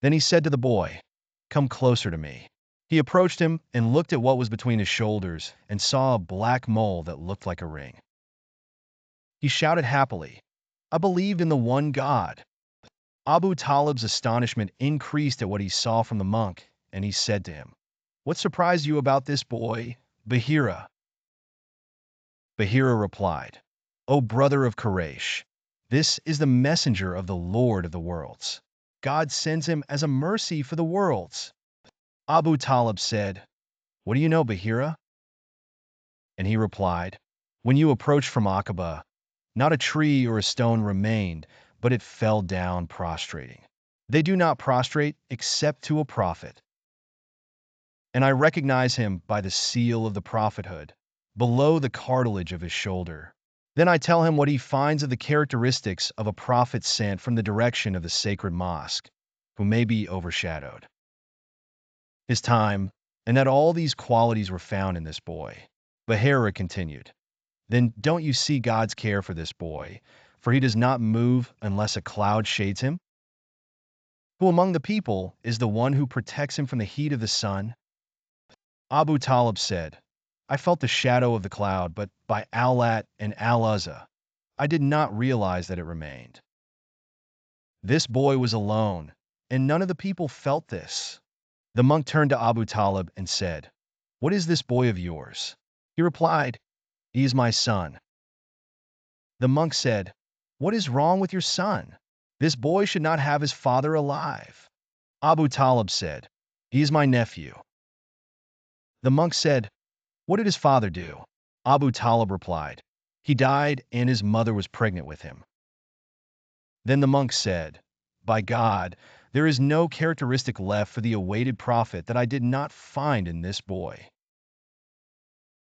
Then he said to the boy, "Come closer to me." He approached him and looked at what was between his shoulders and saw a black mole that looked like a ring. He shouted happily, "I believed in the one God." Abu Talib's astonishment increased at what he saw from the monk, and he said to him, "What surprised you about this boy, Bahira?" Bahira replied, "O brother of Quraysh, this is the messenger of the Lord of the worlds. God sends him as a mercy for the worlds." Abu Talib said, "What do you know, Bahira?" And he replied, "When you approached from Aqaba, not a tree or a stone remained, but it fell down prostrating. They do not prostrate except to a prophet. And I recognize him by the seal of the prophethood, below the cartilage of his shoulder. Then I tell him what he finds of the characteristics of a prophet sent from the direction of the sacred mosque, who may be overshadowed. His time, and that all these qualities were found in this boy." Bahira continued, "Then don't you see God's care for this boy, for he does not move unless a cloud shades him? Who among the people is the one who protects him from the heat of the sun?" Abu Talib said, "I felt the shadow of the cloud, but by Al-Lat and Al-Uzza, I did not realize that it remained." This boy was alone, and none of the people felt this. The monk turned to Abu Talib and said, "What is this boy of yours?" He replied, "He is my son." The monk said, "What is wrong with your son? This boy should not have his father alive." Abu Talib said, "He is my nephew." The monk said, "What did his father do?" Abu Talib replied, "He died and his mother was pregnant with him." Then the monk said, "By God, there is no characteristic left for the awaited prophet that I did not find in this boy."